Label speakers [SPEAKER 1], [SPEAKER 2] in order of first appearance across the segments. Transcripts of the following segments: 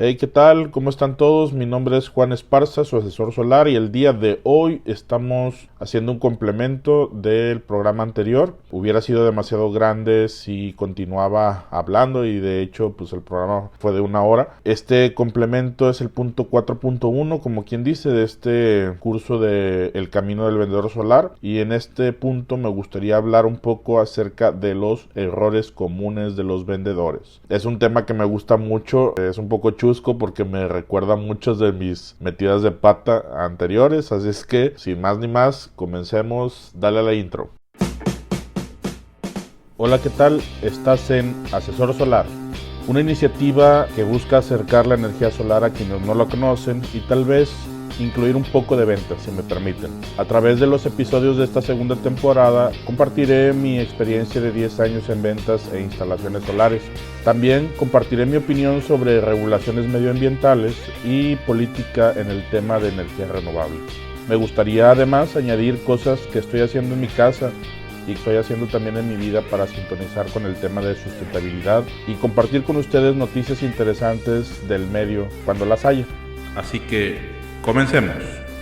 [SPEAKER 1] Hey, ¿qué tal? ¿Cómo están todos? Mi nombre es Juan Esparza, su asesor solar, y el día de hoy estamos haciendo un complemento del programa anterior. Hubiera sido demasiado grande si continuaba hablando y de hecho pues el programa fue de 1 hora. Este complemento es el punto 4.1, como quien dice, de este curso de El Camino del Vendedor Solar, y en este punto me gustaría hablar un poco acerca de los errores comunes de los vendedores. Es un tema que me gusta mucho, es un poco chusco porque me recuerda muchas de mis metidas de pata anteriores, así es que sin más ni más, comencemos. Dale a la intro. Hola, ¿qué tal? Estás en Asesor Solar, una iniciativa que busca acercar la energía solar a quienes no la conocen y tal vez incluir un poco de ventas, si me permiten. A través de los episodios de esta segunda temporada compartiré mi experiencia de 10 años en ventas e instalaciones solares. También compartiré mi opinión sobre regulaciones medioambientales y política en el tema de energía renovable. Me gustaría además añadir cosas que estoy haciendo en mi casa y que estoy haciendo también en mi vida para sintonizar con el tema de sustentabilidad y compartir con ustedes noticias interesantes del medio cuando las haya. Así que comencemos.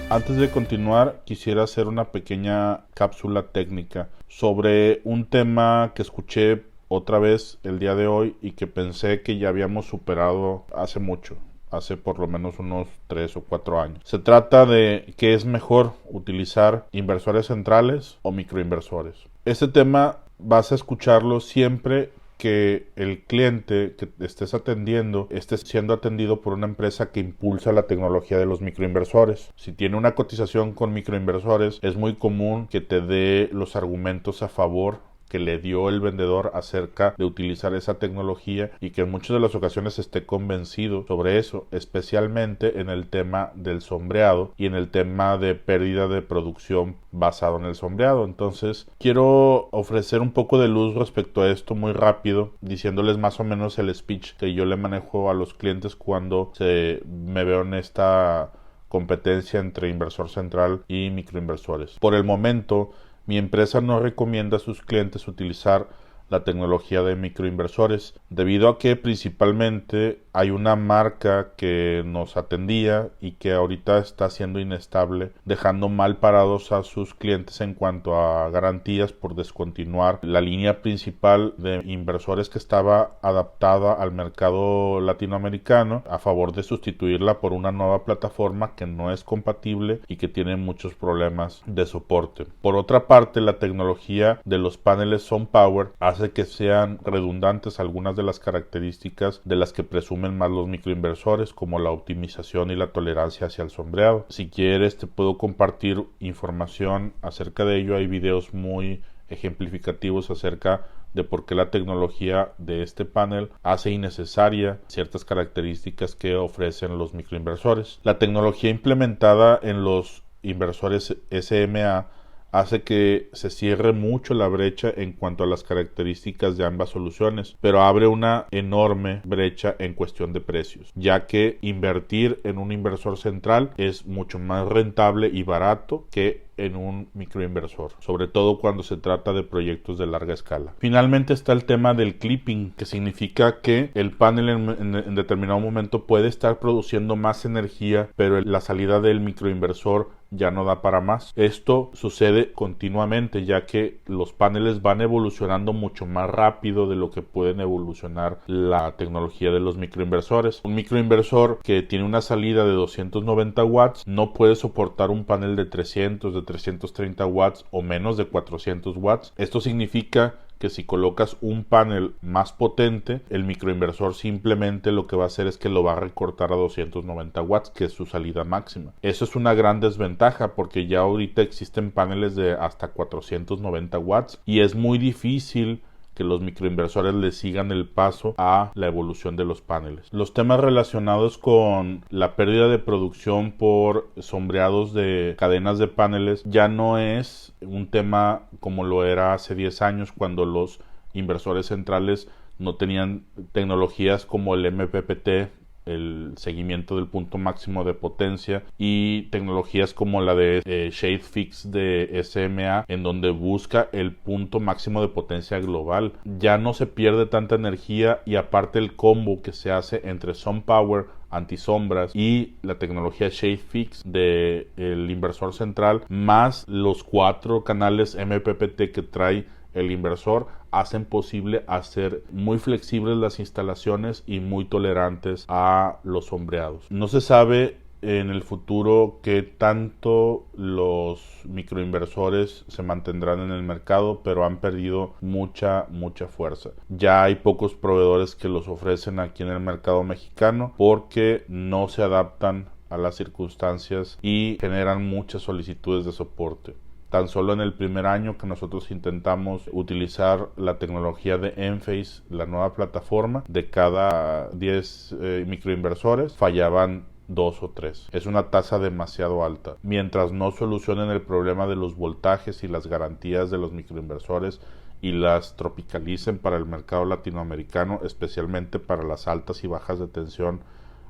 [SPEAKER 1] Antes de continuar, quisiera hacer una pequeña cápsula técnica sobre un tema que escuché otra vez el día de hoy y que pensé que ya habíamos superado hace mucho, hace por lo menos unos 3 o 4 años. Se trata de qué es mejor, utilizar inversores centrales o microinversores. Este tema vas a escucharlo siempre que el cliente que estés atendiendo esté siendo atendido por una empresa que impulsa la tecnología de los microinversores. Si tiene una cotización con microinversores, es muy común que te dé los argumentos a favor que le dio el vendedor acerca de utilizar esa tecnología y que en muchas de las ocasiones esté convencido sobre eso, especialmente en el tema del sombreado y en el tema de pérdida de producción basado en el sombreado. Entonces quiero ofrecer un poco de luz respecto a esto muy rápido, diciéndoles más o menos el speech que yo le manejo a los clientes cuando me veo en esta competencia entre inversor central y microinversores. Por el momento, mi empresa no recomienda a sus clientes utilizar la tecnología de microinversores debido a que principalmente hay una marca que nos atendía y que ahorita está siendo inestable, dejando mal parados a sus clientes en cuanto a garantías por descontinuar la línea principal de inversores que estaba adaptada al mercado latinoamericano a favor de sustituirla por una nueva plataforma que no es compatible y que tiene muchos problemas de soporte. Por otra parte, la tecnología de los paneles SunPower hace que sean redundantes algunas de las características de las que presumen más los microinversores, como la optimización y la tolerancia hacia el sombreado. Si quieres, te puedo compartir información acerca de ello. Hay videos muy ejemplificativos acerca de por qué la tecnología de este panel hace innecesaria ciertas características que ofrecen los microinversores. La tecnología implementada en los inversores SMA hace que se cierre mucho la brecha en cuanto a las características de ambas soluciones, pero abre una enorme brecha en cuestión de precios, ya que invertir en un inversor central es mucho más rentable y barato que en un microinversor, sobre todo cuando se trata de proyectos de larga escala. Finalmente está el tema del clipping, que significa que el panel en determinado momento puede estar produciendo más energía, pero la salida del microinversor ya no da para más. Esto sucede continuamente, ya que los paneles van evolucionando mucho más rápido de lo que pueden evolucionar la tecnología de los microinversores. Un microinversor que tiene una salida de 290 watts no puede soportar un panel de 300, de 330 watts o menos de 400 watts. Esto significa que si colocas un panel más potente, el microinversor simplemente lo que va a hacer es que lo va a recortar a 290 watts, que es su salida máxima. Eso es una gran desventaja porque ya ahorita existen paneles de hasta 490 watts y es muy difícil que los microinversores le sigan el paso a la evolución de los paneles. Los temas relacionados con la pérdida de producción por sombreados de cadenas de paneles ya no es un tema como lo era hace 10 años cuando los inversores centrales no tenían tecnologías como el MPPT el seguimiento del punto máximo de potencia, y tecnologías como la de ShadeFix de SMA, en donde busca el punto máximo de potencia global. Ya no se pierde tanta energía, y aparte el combo que se hace entre SunPower, antisombras y la tecnología ShadeFix del inversor central, más los 4 canales MPPT que trae el inversor, hacen posible hacer muy flexibles las instalaciones y muy tolerantes a los sombreados. No se sabe en el futuro qué tanto los microinversores se mantendrán en el mercado, pero han perdido mucha fuerza. Ya hay pocos proveedores que los ofrecen aquí en el mercado mexicano porque no se adaptan a las circunstancias y generan muchas solicitudes de soporte. Tan solo en el primer año que nosotros intentamos utilizar la tecnología de Enphase, la nueva plataforma, de cada 10 microinversores fallaban 2 o 3. Es una tasa demasiado alta. Mientras no solucionen el problema de los voltajes y las garantías de los microinversores y las tropicalicen para el mercado latinoamericano, especialmente para las altas y bajas de tensión,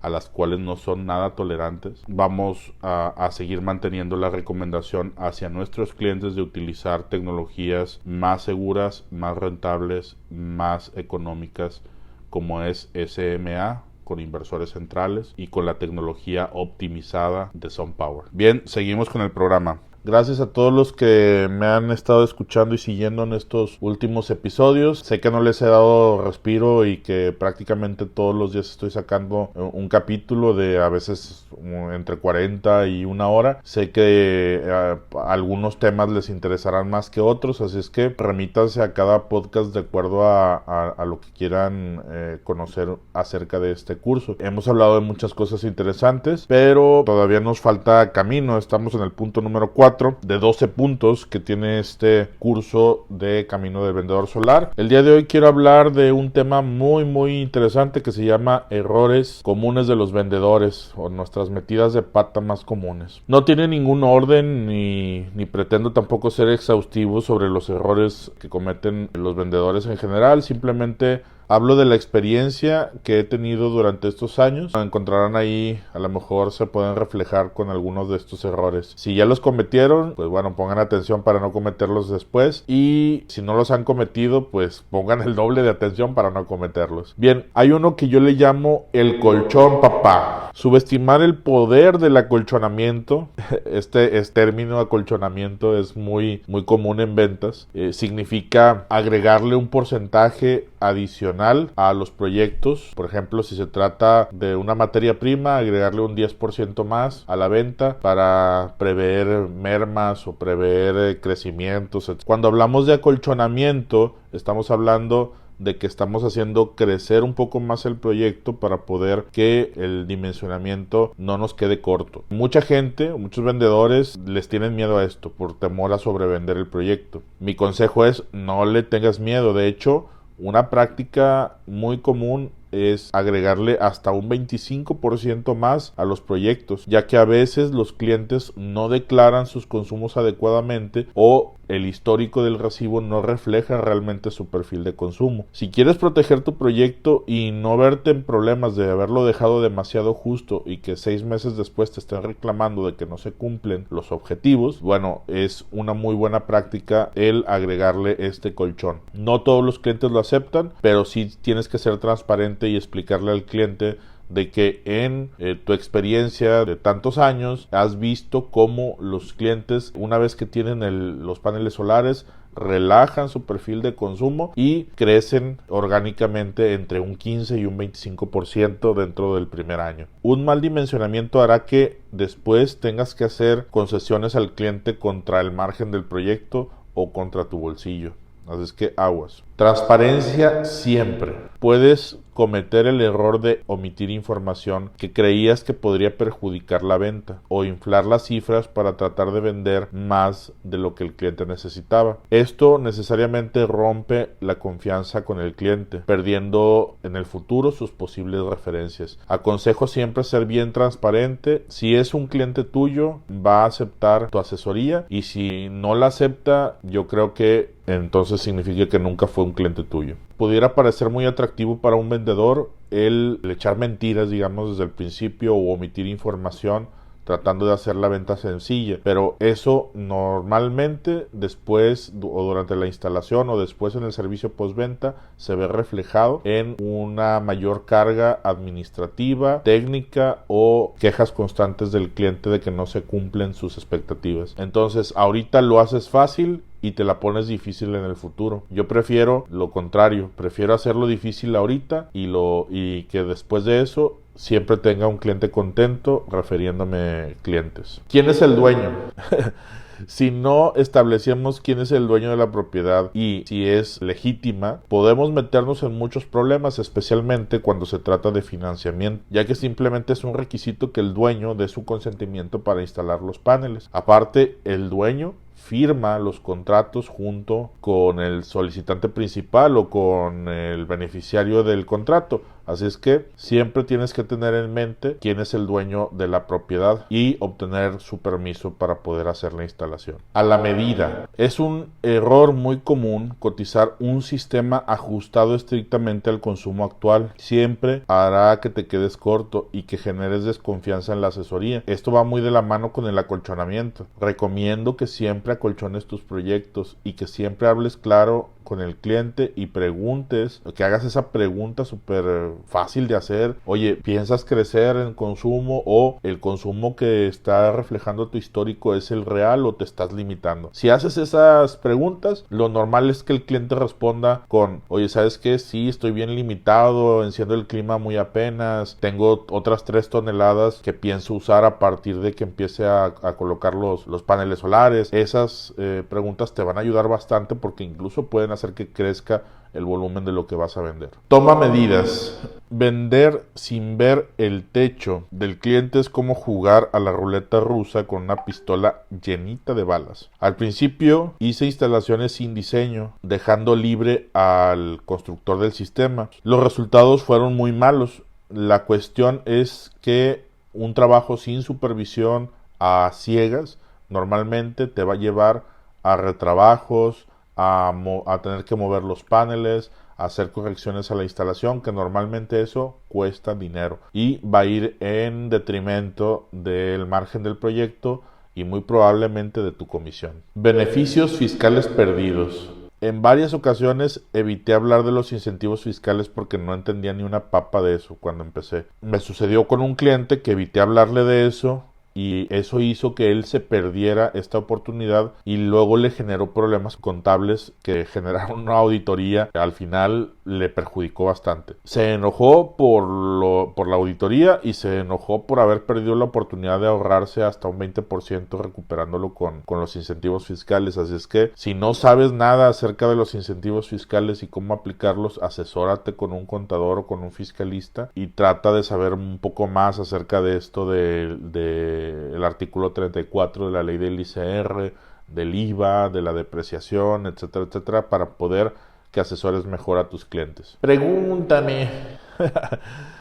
[SPEAKER 1] a las cuales no son nada tolerantes, vamos a seguir manteniendo la recomendación hacia nuestros clientes de utilizar tecnologías más seguras, más rentables, más económicas, como es SMA, con inversores centrales, y con la tecnología optimizada de SunPower. Bien, seguimos con el programa. Gracias a todos los que me han estado escuchando y siguiendo en estos últimos episodios. Sé que no les he dado respiro y que prácticamente todos los días estoy sacando un capítulo de a veces entre 40 y 1 hora. Sé que algunos temas les interesarán más que otros, así es que remítanse a cada podcast de acuerdo a lo que quieran conocer acerca de este curso. Hemos hablado de muchas cosas interesantes, pero todavía nos falta camino. Estamos en el punto número 4 de 12 puntos que tiene este curso de Camino del Vendedor Solar. El día de hoy quiero hablar de un tema muy interesante que se llama errores comunes de los vendedores, o nuestras metidas de pata más comunes. No tiene ningún orden ni pretendo tampoco ser exhaustivo sobre los errores que cometen los vendedores en general. Simplemente hablo de la experiencia que he tenido durante estos años. Encontrarán ahí, a lo mejor se pueden reflejar con algunos de estos errores. Si ya los cometieron, pues bueno, pongan atención para no cometerlos después. Y si no los han cometido, pues pongan el doble de atención para no cometerlos. Bien, hay uno que yo le llamo el colchón, papá. Subestimar el poder del acolchonamiento. Este término acolchonamiento es muy común en ventas. Significa agregarle un porcentaje adicional a los proyectos. Por ejemplo, si se trata de una materia prima, agregarle un 10% más a la venta para prever mermas o prever crecimientos. Cuando hablamos de acolchonamiento, estamos hablando de que estamos haciendo crecer un poco más el proyecto para poder que el dimensionamiento no nos quede corto. Mucha gente, muchos vendedores les tienen miedo a esto por temor a sobrevender el proyecto. Mi consejo es: no le tengas miedo. De hecho, una práctica muy común es agregarle hasta un 25% más a los proyectos, ya que a veces los clientes no declaran sus consumos adecuadamente o el histórico del recibo no refleja realmente su perfil de consumo. Si quieres proteger tu proyecto y no verte en problemas de haberlo dejado demasiado justo y que 6 meses después te estén reclamando de que no se cumplen los objetivos, bueno, es una muy buena práctica el agregarle este colchón. No todos los clientes lo aceptan, pero sí tienes que ser transparente y explicarle al cliente de que en tu experiencia de tantos años has visto cómo los clientes, una vez que tienen los paneles solares, relajan su perfil de consumo y crecen orgánicamente entre un 15 y un 25% dentro del primer año. Un mal dimensionamiento hará que después tengas que hacer concesiones al cliente contra el margen del proyecto o contra tu bolsillo. Así es que aguas. Transparencia siempre. Puedes cometer el error de omitir información que creías que podría perjudicar la venta o inflar las cifras para tratar de vender más de lo que el cliente necesitaba. Esto necesariamente rompe la confianza con el cliente, perdiendo en el futuro sus posibles referencias. Aconsejo siempre ser bien transparente. Si es un cliente tuyo, va a aceptar tu asesoría, y si no la acepta, yo creo que entonces significa que nunca fue un cliente tuyo. pudiera parecer muy atractivo para un vendedor el echar mentiras, digamos, desde el principio o omitir información tratando de hacer la venta sencilla, pero eso normalmente después o durante la instalación o después en el servicio postventa se ve reflejado en una mayor carga administrativa, técnica o quejas constantes del cliente de que no se cumplen sus expectativas. Entonces, ahorita lo haces fácil y te la pones difícil en el futuro. Yo prefiero lo contrario, prefiero hacerlo difícil ahorita y que después de eso siempre tenga un cliente contento refiriéndome clientes. ¿Quién es el dueño? Si no establecemos quién es el dueño de la propiedad y si es legítima, podemos meternos en muchos problemas, especialmente cuando se trata de financiamiento, ya que simplemente es un requisito que el dueño dé su consentimiento para instalar los paneles. Aparte, el dueño firma los contratos junto con el solicitante principal o con el beneficiario del contrato. Así es que siempre tienes que tener en mente quién es el dueño de la propiedad y obtener su permiso para poder hacer la instalación. A la medida. Es un error muy común cotizar un sistema ajustado estrictamente al consumo actual. Siempre hará que te quedes corto y que generes desconfianza en la asesoría. Esto va muy de la mano con el acolchonamiento. Recomiendo que siempre acolchones tus proyectos y que siempre hables claro con el cliente y preguntes, que hagas esa pregunta súper fácil de hacer. Oye, ¿piensas crecer en consumo o el consumo que está reflejando tu histórico es el real o te estás limitando? Si haces esas preguntas, lo normal es que el cliente responda con, oye, ¿sabes qué? Sí, estoy bien limitado, enciendo el clima muy apenas, tengo otras 3 toneladas que pienso usar a partir de que empiece a colocar los paneles solares. Esas preguntas te van a ayudar bastante porque incluso pueden hacer que crezca el volumen de lo que vas a vender. Toma medidas. Vender sin ver el techo del cliente es como jugar a la ruleta rusa con una pistola llenita de balas. Al principio hice instalaciones sin diseño, dejando libre al constructor del sistema. Los resultados fueron muy malos. La cuestión es que un trabajo sin supervisión a ciegas normalmente te va a llevar a retrabajos, a tener que mover los paneles, a hacer correcciones a la instalación, que normalmente eso cuesta dinero y va a ir en detrimento del margen del proyecto y muy probablemente de tu comisión. Beneficios fiscales perdidos. En varias ocasiones evité hablar de los incentivos fiscales porque no entendía ni una papa de eso cuando empecé. Me sucedió con un cliente que evité hablarle de eso y eso hizo que él se perdiera esta oportunidad y luego le generó problemas contables que generaron una auditoría que al final le perjudicó bastante. Se enojó por la auditoría y se enojó por haber perdido la oportunidad de ahorrarse hasta un 20% recuperándolo con los incentivos fiscales. Así es que si no sabes nada acerca de los incentivos fiscales y cómo aplicarlos, asesórate con un contador o con un fiscalista y trata de saber un poco más acerca de esto el artículo 34 de la ley del ICR, del IVA, de la depreciación, etcétera, etcétera, para poder que asesores mejor a tus clientes. Pregúntame.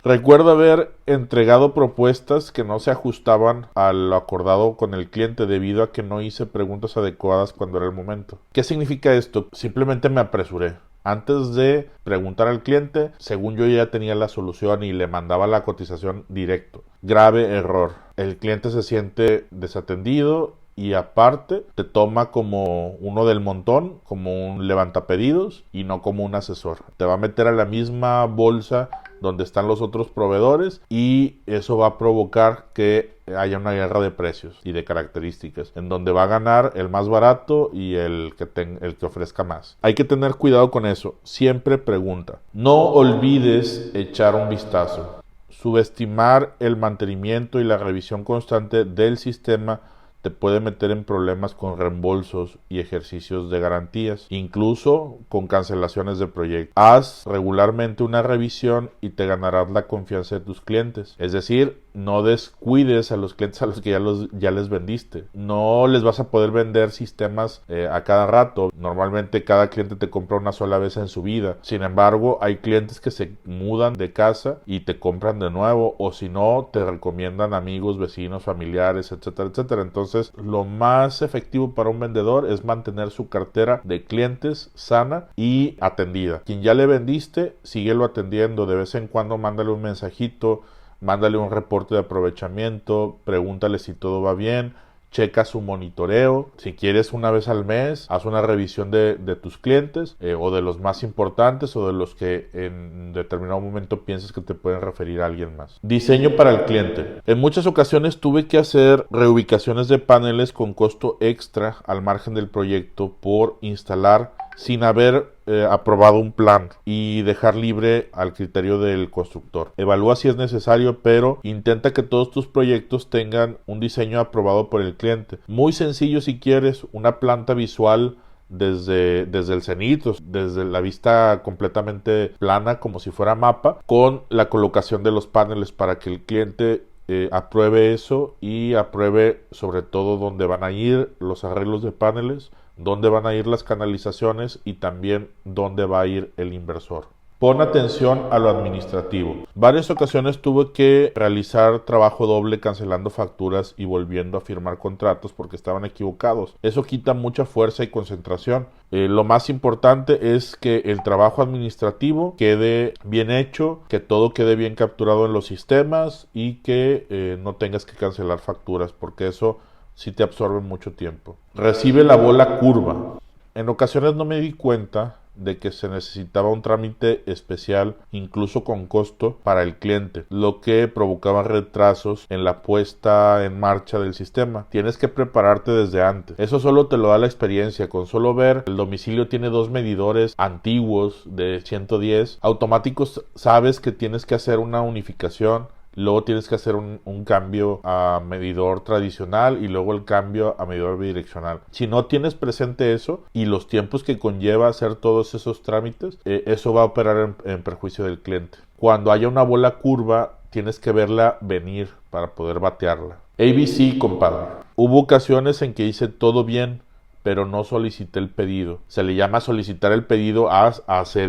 [SPEAKER 1] Recuerdo haber entregado propuestas que no se ajustaban a lo acordado con el cliente debido a que no hice preguntas adecuadas cuando era el momento. ¿Qué significa esto? Simplemente me apresuré. Antes de preguntar al cliente, según yo ya tenía la solución y le mandaba la cotización directo. Grave error. El cliente se siente desatendido y aparte te toma como uno del montón, como un levantapedidos y no como un asesor. Te va a meter a la misma bolsa donde están los otros proveedores y eso va a provocar que haya una guerra de precios y de características en donde va a ganar el más barato y el que ofrezca más. Hay que tener cuidado con eso. Siempre pregunta. No olvides echar un vistazo. Subestimar el mantenimiento y la revisión constante del sistema te puede meter en problemas con reembolsos y ejercicios de garantías, incluso con cancelaciones de proyectos. Haz regularmente una revisión y te ganarás la confianza de tus clientes. Es decir, no descuides a los clientes a los que ya les vendiste. No les vas a poder vender sistemas a cada rato. Normalmente cada cliente te compra una sola vez en su vida. Sin embargo, hay clientes que se mudan de casa y te compran de nuevo, o si no, te recomiendan amigos, vecinos, familiares, etcétera, etcétera. Entonces, Entonces, lo más efectivo para un vendedor es mantener su cartera de clientes sana y atendida. Quien ya le vendiste, síguelo atendiendo. De vez en cuando mándale un mensajito, mándale un reporte de aprovechamiento, pregúntale si todo va bien. Checa su monitoreo. Si quieres, una vez al mes, haz una revisión de tus clientes o de los más importantes o de los que en determinado momento piensas que te pueden referir a alguien más. Diseño para el cliente. En muchas ocasiones tuve que hacer reubicaciones de paneles con costo extra al margen del proyecto por instalar sin haber aprobado un plan y dejar libre al criterio del constructor. Evalúa si es necesario, pero intenta que todos tus proyectos tengan un diseño aprobado por el cliente. Muy sencillo si quieres, una planta visual desde el cenit, desde la vista completamente plana como si fuera mapa, con la colocación de los paneles para que el cliente apruebe eso y apruebe sobre todo dónde van a ir los arreglos de paneles, dónde van a ir las canalizaciones y también dónde va a ir el inversor. Pon atención a lo administrativo. Varias ocasiones tuve que realizar trabajo doble cancelando facturas y volviendo a firmar contratos porque estaban equivocados. Eso quita mucha fuerza y concentración. Lo más importante es que el trabajo administrativo quede bien hecho, que todo quede bien capturado en los sistemas y que no tengas que cancelar facturas porque eso sí te absorbe mucho tiempo. Recibe la bola curva. En ocasiones no me di cuenta de que se necesitaba un trámite especial, incluso con costo, para el cliente, lo que provocaba retrasos en la puesta en marcha del sistema. Tienes que prepararte desde antes. Eso solo te lo da la experiencia. Con solo ver el domicilio tiene dos medidores antiguos de 110 automáticos, sabes que tienes que hacer una unificación. Luego tienes que hacer un cambio a medidor tradicional y luego el cambio a medidor bidireccional. Si no tienes presente eso y los tiempos que conlleva hacer todos esos trámites, eso va a operar en perjuicio del cliente. Cuando haya una bola curva, tienes que verla venir para poder batearla. ABC, compadre. Hubo ocasiones en que hice todo bien, pero no solicité el pedido. Se le llama solicitar el pedido a hacer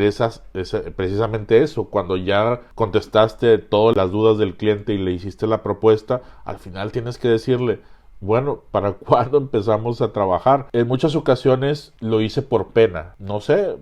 [SPEAKER 1] precisamente eso. Cuando ya contestaste todas las dudas del cliente y le hiciste la propuesta, al final tienes que decirle, bueno, ¿para cuándo empezamos a trabajar? En muchas ocasiones lo hice por pena. No sé,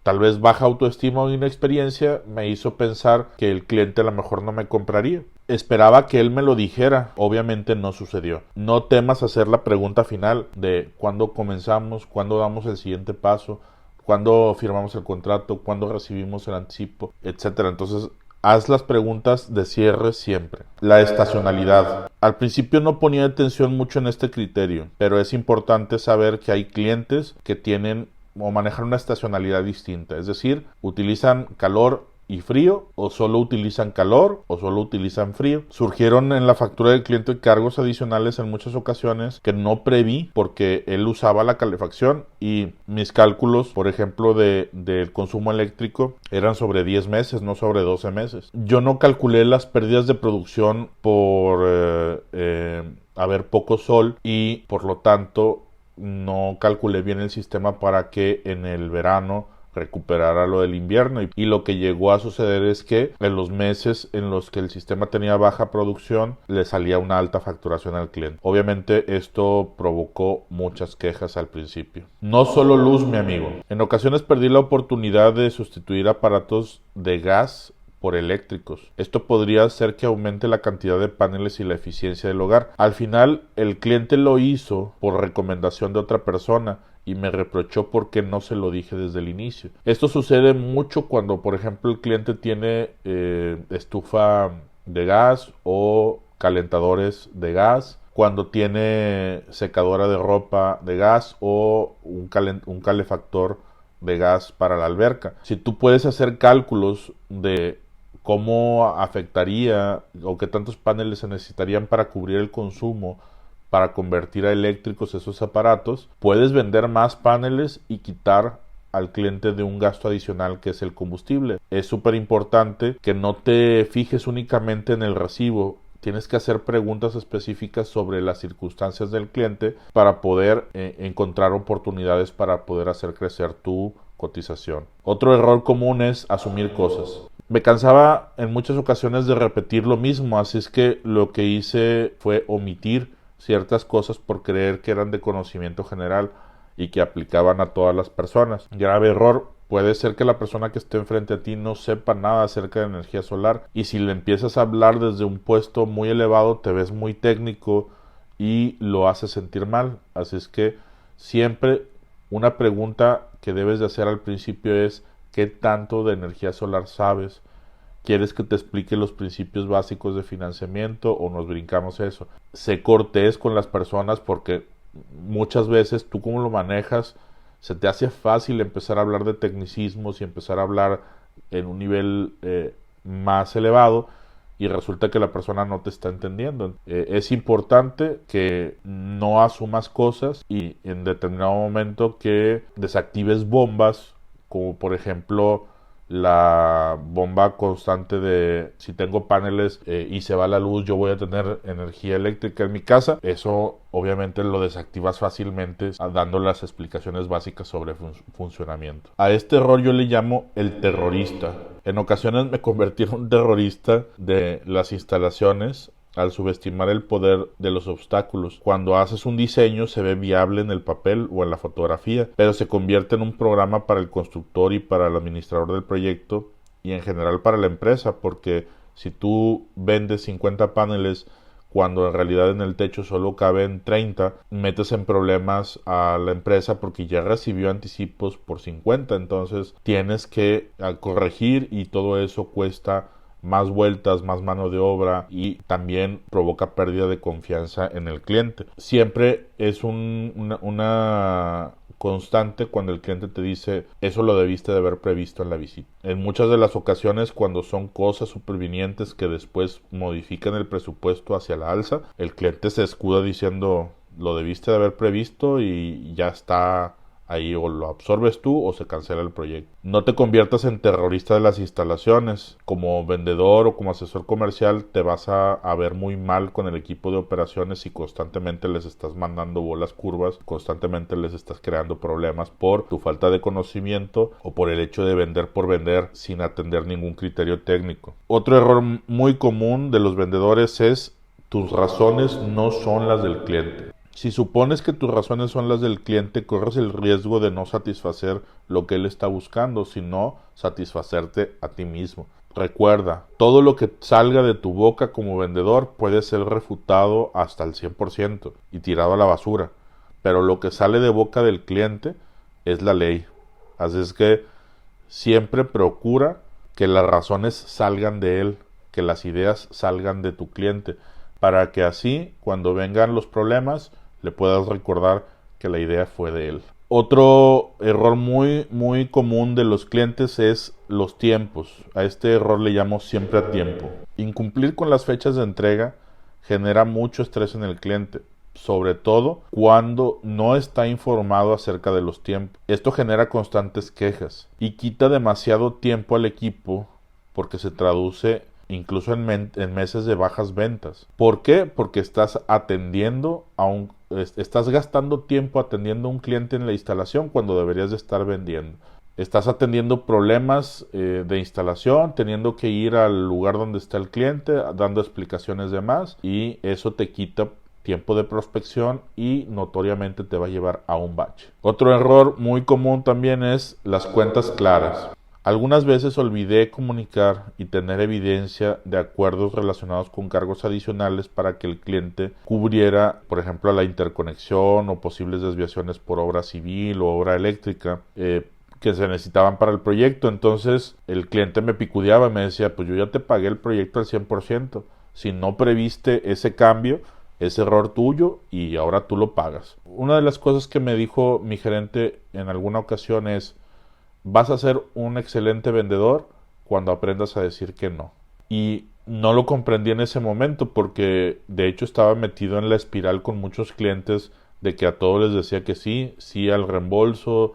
[SPEAKER 1] tal vez baja autoestima o inexperiencia me hizo pensar que el cliente a lo mejor no me compraría. Esperaba que él me lo dijera, obviamente no sucedió. No temas hacer la pregunta final de cuándo comenzamos, cuándo damos el siguiente paso, cuándo firmamos el contrato, cuándo recibimos el anticipo, etcétera. Entonces, haz las preguntas de cierre siempre. La estacionalidad. Al principio no ponía atención mucho en este criterio, pero es importante saber que hay clientes que tienen o manejan una estacionalidad distinta, es decir, utilizan calor y frío, o solo utilizan calor, o solo utilizan frío. Surgieron en la factura del cliente cargos adicionales en muchas ocasiones que no preví porque él usaba la calefacción y mis cálculos, por ejemplo, del consumo eléctrico eran sobre 10 meses, no sobre 12 meses. Yo no calculé las pérdidas de producción por haber poco sol y por lo tanto no calculé bien el sistema para que en el verano recuperara lo del invierno y lo que llegó a suceder es que en los meses en los que el sistema tenía baja producción le salía una alta facturación al cliente. Obviamente esto provocó muchas quejas al principio. No solo luz, mi amigo. En ocasiones perdí la oportunidad de sustituir aparatos de gas por eléctricos. Esto podría hacer que aumente la cantidad de paneles y la eficiencia del hogar. Al final el cliente lo hizo por recomendación de otra persona y me reprochó porque no se lo dije desde el inicio. Esto sucede mucho cuando, por ejemplo, el cliente tiene estufa de gas o calentadores de gas, cuando tiene secadora de ropa de gas o un calefactor de gas para la alberca. Si tú puedes hacer cálculos de cómo afectaría o qué tantos paneles se necesitarían para cubrir el consumo para convertir a eléctricos esos aparatos, puedes vender más paneles y quitar al cliente de un gasto adicional que es el combustible. Es súper importante que no te fijes únicamente en el recibo. Tienes que hacer preguntas específicas sobre las circunstancias del cliente para poder encontrar oportunidades para poder hacer crecer tu cotización. Otro error común es asumir cosas. Me cansaba en muchas ocasiones de repetir lo mismo, así es que lo que hice fue omitir ciertas cosas por creer que eran de conocimiento general y que aplicaban a todas las personas. Grave error. Puede ser que la persona que esté enfrente a ti no sepa nada acerca de energía solar, y si le empiezas a hablar desde un puesto muy elevado te ves muy técnico y lo hace sentir mal. Así es que siempre una pregunta que debes de hacer al principio es: ¿qué tanto de energía solar sabes? ¿Quieres que te explique los principios básicos de financiamiento o nos brincamos eso? Sé cortés con las personas, porque muchas veces tú como lo manejas, se te hace fácil empezar a hablar de tecnicismos y empezar a hablar en un nivel más elevado, y resulta que la persona no te está entendiendo. Es importante que no asumas cosas y en determinado momento que desactives bombas, como por ejemplo la bomba constante de: si tengo paneles y se va la luz, yo voy a tener energía eléctrica en mi casa. Eso obviamente lo desactivas fácilmente dando las explicaciones básicas sobre funcionamiento. A este error yo le llamo el terrorista. En ocasiones me convertí en un terrorista de las instalaciones al subestimar el poder de los obstáculos. Cuando haces un diseño se ve viable en el papel o en la fotografía, pero se convierte en un programa para el constructor y para el administrador del proyecto y en general para la empresa, porque si tú vendes 50 paneles cuando en realidad en el techo solo caben 30, metes en problemas a la empresa porque ya recibió anticipos por 50, entonces tienes que corregir, y todo eso cuesta más vueltas, más mano de obra, y también provoca pérdida de confianza en el cliente. Siempre es una constante cuando el cliente te dice: eso lo debiste de haber previsto en la visita. En muchas de las ocasiones, cuando son cosas supervinientes que después modifican el presupuesto hacia la alza, el cliente se escuda diciendo: lo debiste de haber previsto y ya está ahí, o lo absorbes tú o se cancela el proyecto. No te conviertas en terrorista de las instalaciones. Como vendedor o como asesor comercial te vas a ver muy mal con el equipo de operaciones si constantemente les estás mandando bolas curvas, constantemente les estás creando problemas por tu falta de conocimiento o por el hecho de vender por vender sin atender ningún criterio técnico. Otro error muy común de los vendedores es: tus razones no son las del cliente. Si supones que tus razones son las del cliente, corres el riesgo de no satisfacer lo que él está buscando, sino satisfacerte a ti mismo. Recuerda, todo lo que salga de tu boca como vendedor puede ser refutado hasta el 100% y tirado a la basura, pero lo que sale de boca del cliente es la ley. Así es que siempre procura que las razones salgan de él, que las ideas salgan de tu cliente, para que así, cuando vengan los problemas, le puedas recordar que la idea fue de él. Otro error muy común de los clientes es los tiempos. A este error le llamo siempre a tiempo. Incumplir con las fechas de entrega genera mucho estrés en el cliente, sobre todo cuando no está informado acerca de los tiempos. Esto genera constantes quejas y quita demasiado tiempo al equipo, porque se traduce incluso en meses de bajas ventas. ¿Por qué? Porque estás gastando tiempo atendiendo a un cliente en la instalación cuando deberías de estar vendiendo. Estás atendiendo problemas de instalación, teniendo que ir al lugar donde está el cliente, dando explicaciones de más, y eso te quita tiempo de prospección y notoriamente te va a llevar a un bache. Otro error muy común también es las cuentas claras. Algunas veces olvidé comunicar y tener evidencia de acuerdos relacionados con cargos adicionales para que el cliente cubriera, por ejemplo, la interconexión o posibles desviaciones por obra civil o obra eléctrica que se necesitaban para el proyecto. Entonces el cliente me picudeaba y me decía: pues yo ya te pagué el proyecto al 100%. Si no previste ese cambio, es error tuyo y ahora tú lo pagas. Una de las cosas que me dijo mi gerente en alguna ocasión es: vas a ser un excelente vendedor cuando aprendas a decir que no. Y no lo comprendí en ese momento, porque de hecho estaba metido en la espiral con muchos clientes de que a todos les decía que sí, sí al reembolso,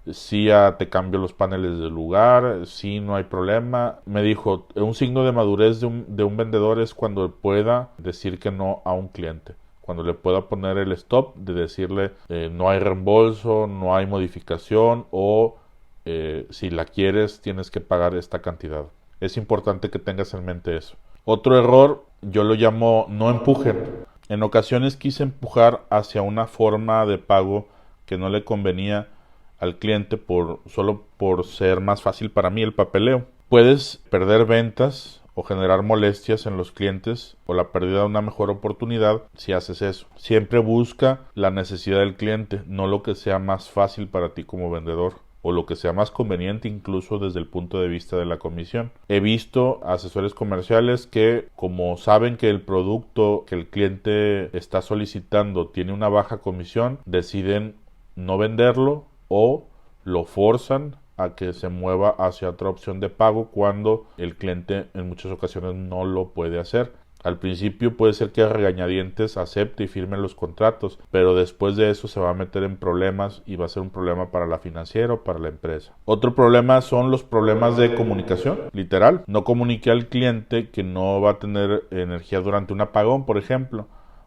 [SPEAKER 1] sí a te cambio los paneles de lugar, sí, no hay problema. Me dijo: un signo de madurez de un vendedor es cuando pueda decir que no a un cliente, cuando le pueda poner el stop de decirle no hay reembolso, no hay modificación, o si la quieres tienes que pagar esta cantidad. Es importante que tengas en mente eso. Otro error yo lo llamo: no empujen. En ocasiones quise empujar hacia una forma de pago que no le convenía al cliente solo por ser más fácil para mí el papeleo. Puedes perder ventas o generar molestias en los clientes o la pérdida de una mejor oportunidad si haces eso. Siempre busca la necesidad del cliente, no lo que sea más fácil para ti como vendedor o lo que sea más conveniente incluso desde el punto de vista de la comisión. He visto asesores comerciales que, como saben que el producto que el cliente está solicitando tiene una baja comisión, deciden no venderlo o lo forzan a que se mueva hacia otra opción de pago cuando el cliente en muchas ocasiones no lo puede hacer. Al principio puede ser que a regañadientes acepte y firme los contratos, pero después de eso se va a meter en problemas y va a ser un problema para la financiera o para la empresa. Otro problema son los problemas de comunicación, literal. No comunique al cliente que no va a tener energía durante un apagón, por ejemplo,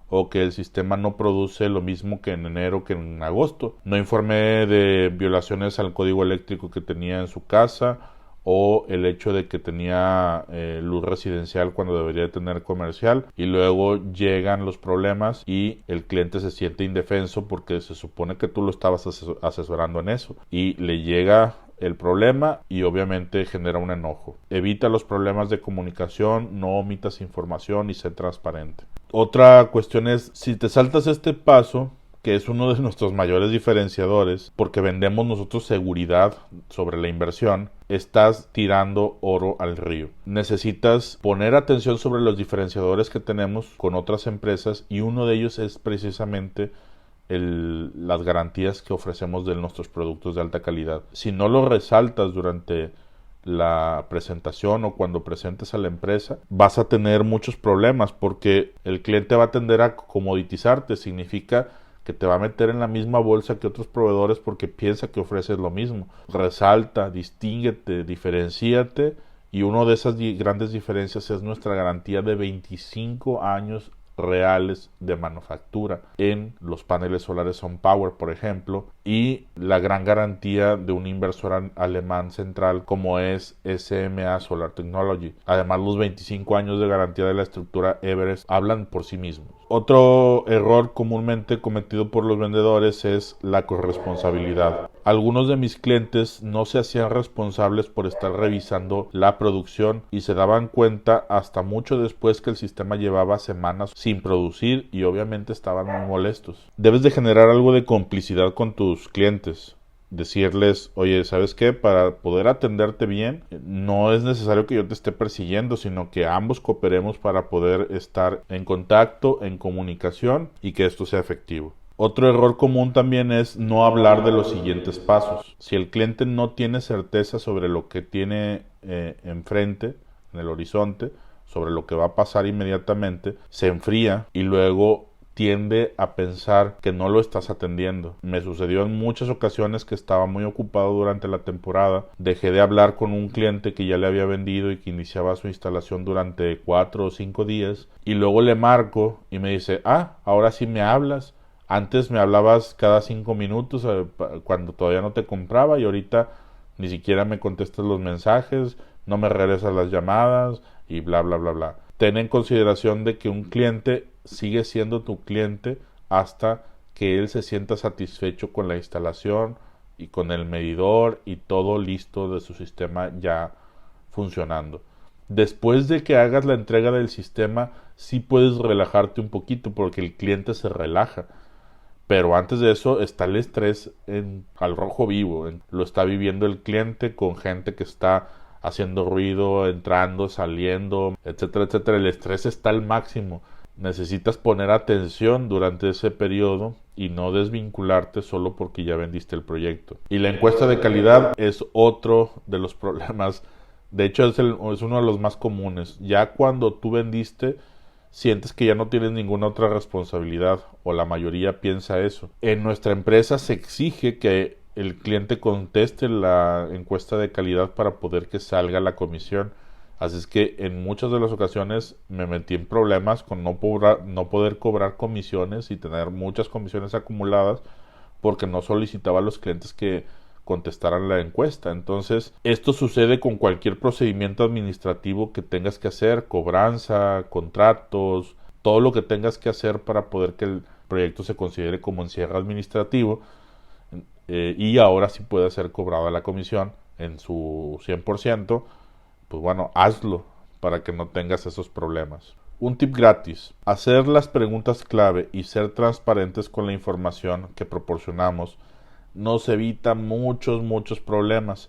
[SPEAKER 1] o que el sistema no produce lo mismo que en enero que en agosto. No informé de violaciones al código eléctrico que tenía en su casa, o el hecho de que tenía luz residencial cuando debería tener comercial, y luego llegan los problemas y el cliente se siente indefenso porque se supone que tú lo estabas asesorando en eso, y le llega el problema y obviamente genera un enojo. Evita los problemas de comunicación, no omitas información y sé transparente. Otra cuestión es, si te saltas este paso, que es uno de nuestros mayores diferenciadores, porque vendemos nosotros seguridad sobre la inversión, estás tirando oro al río. Necesitas poner atención sobre los diferenciadores que tenemos con otras empresas, y uno de ellos es precisamente las garantías que ofrecemos de nuestros productos de alta calidad. Si no lo resaltas durante la presentación o cuando presentes a la empresa, vas a tener muchos problemas porque el cliente va a tender a comoditizarte. Significa que te va a meter en la misma bolsa que otros proveedores porque piensa que ofreces lo mismo. Resalta, distínguete, diferencíate, y una de esas grandes diferencias es nuestra garantía de 25 años reales de manufactura en los paneles solares SunPower, por ejemplo, y la gran garantía de un inversor alemán central como es SMA Solar Technology. Además, los 25 años de garantía de la estructura Everest hablan por sí mismos. Otro error comúnmente cometido por los vendedores es la corresponsabilidad. Algunos de mis clientes no se hacían responsables por estar revisando la producción y se daban cuenta hasta mucho después que el sistema llevaba semanas sin producir, y obviamente estaban muy molestos. Debes de generar algo de complicidad con tus clientes. Decirles, oye, ¿sabes qué? Para poder atenderte bien, no es necesario que yo te esté persiguiendo, sino que ambos cooperemos para poder estar en contacto, en comunicación, y que esto sea efectivo. Otro error común también es no hablar de los siguientes pasos. Si el cliente no tiene certeza sobre lo que tiene enfrente, en el horizonte, sobre lo que va a pasar inmediatamente, se enfría y luego tiende a pensar que no lo estás atendiendo. Me sucedió en muchas ocasiones que estaba muy ocupado durante la temporada, dejé de hablar con un cliente que ya le había vendido y que iniciaba su instalación durante 4 o 5 días, y luego le marco y me dice, ahora sí me hablas. Antes me hablabas cada 5 minutos cuando todavía no te compraba, y ahorita ni siquiera me contestas los mensajes, no me regresas las llamadas y bla bla bla bla. Ten en consideración de que un cliente sigue siendo tu cliente hasta que él se sienta satisfecho con la instalación y con el medidor y todo listo de su sistema ya funcionando. Después de que hagas la entrega del sistema, sí puedes relajarte un poquito porque el cliente se relaja. Pero antes de eso está el estrés al rojo vivo. Lo está viviendo el cliente con gente que está haciendo ruido, entrando, saliendo, etcétera, etcétera. El estrés está al máximo. Necesitas poner atención durante ese periodo y no desvincularte solo porque ya vendiste el proyecto. Y la encuesta de calidad es otro de los problemas. De hecho, es uno de los más comunes. Ya cuando tú vendiste, sientes que ya no tienes ninguna otra responsabilidad, o la mayoría piensa eso. En nuestra empresa se exige que el cliente conteste la encuesta de calidad para poder que salga la comisión. Así es que en muchas de las ocasiones me metí en problemas con no poder cobrar comisiones y tener muchas comisiones acumuladas porque no solicitaba a los clientes que contestaran la encuesta. Entonces, esto sucede con cualquier procedimiento administrativo que tengas que hacer, cobranza, contratos, todo lo que tengas que hacer para poder que el proyecto se considere como en cierre administrativo, y ahora sí puede ser cobrada la comisión en su 100%, pues bueno, hazlo para que no tengas esos problemas. Un tip gratis: hacer las preguntas clave y ser transparentes con la información que proporcionamos nos evita muchos problemas.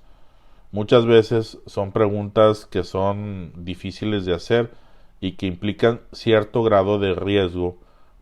[SPEAKER 1] Muchas veces son preguntas que son difíciles de hacer y que implican cierto grado de riesgo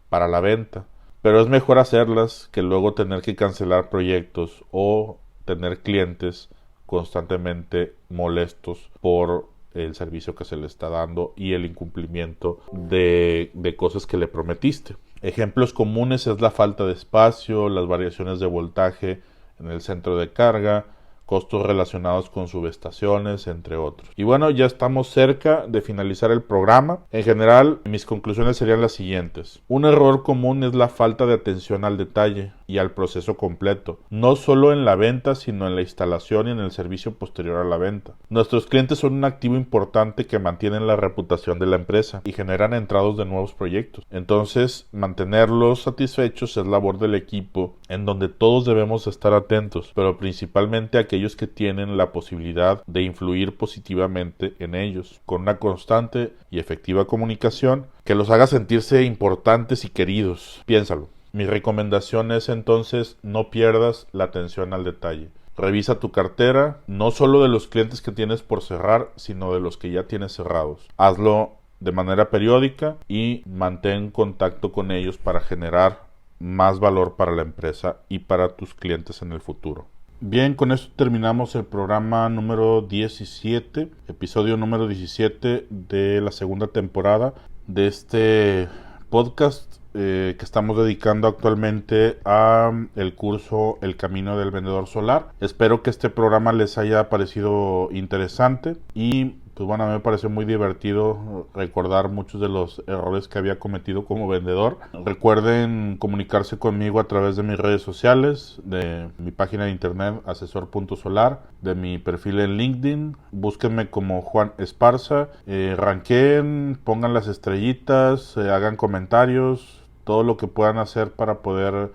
[SPEAKER 1] para la venta, pero es mejor hacerlas que luego tener que cancelar proyectos o tener clientes constantemente molestos por el servicio que se le está dando y el incumplimiento de cosas que le prometiste. Ejemplos comunes es la falta de espacio, las variaciones de voltaje en el centro de carga, costos relacionados con subestaciones, entre otros. Y bueno, ya estamos cerca de finalizar el programa. En general, mis conclusiones serían las siguientes. Un error común es la falta de atención al detalle y al proceso completo, no solo en la venta, sino en la instalación y en el servicio posterior a la venta. Nuestros clientes son un activo importante que mantienen la reputación de la empresa y generan entrados de nuevos proyectos. Entonces, mantenerlos satisfechos es labor del equipo, en donde todos debemos estar atentos, pero principalmente aquellos que tienen la posibilidad de influir positivamente en ellos, con una constante y efectiva comunicación que los haga sentirse importantes y queridos. Piénsalo. Mi recomendación es entonces: no pierdas la atención al detalle. Revisa tu cartera, no solo de los clientes que tienes por cerrar, sino de los que ya tienes cerrados. Hazlo de manera periódica y mantén contacto con ellos para generar más valor para la empresa y para tus clientes en el futuro. Bien, con esto terminamos el programa número 17, episodio número 17 de la segunda temporada de este podcast que estamos dedicando actualmente a el curso El Camino del Vendedor Solar. Espero que este programa les haya parecido interesante y pues bueno, a mí me pareció muy divertido recordar muchos de los errores que había cometido como vendedor. Recuerden comunicarse conmigo a través de mis redes sociales, de mi página de internet asesor.solar, de mi perfil en LinkedIn. Búsquenme como Juan Esparza, ranqueen, pongan las estrellitas, hagan comentarios, todo lo que puedan hacer para poder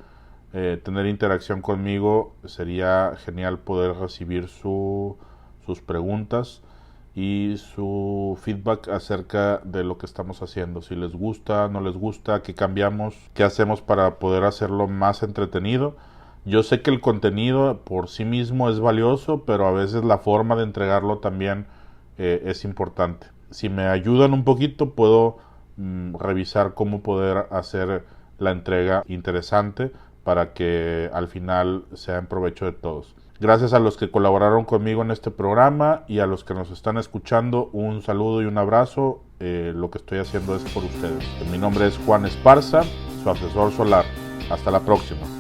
[SPEAKER 1] tener interacción conmigo. Sería genial poder recibir sus preguntas y su feedback acerca de lo que estamos haciendo. Si les gusta, no les gusta, qué cambiamos, qué hacemos para poder hacerlo más entretenido. Yo sé que el contenido por sí mismo es valioso, pero a veces la forma de entregarlo también es importante. Si me ayudan un poquito, puedo revisar cómo poder hacer la entrega interesante para que al final sea en provecho de todos. Gracias a los que colaboraron conmigo en este programa y a los que nos están escuchando, un saludo y un abrazo. Lo que estoy haciendo es por ustedes. Mi nombre es Juan Esparza, su asesor solar. Hasta la próxima.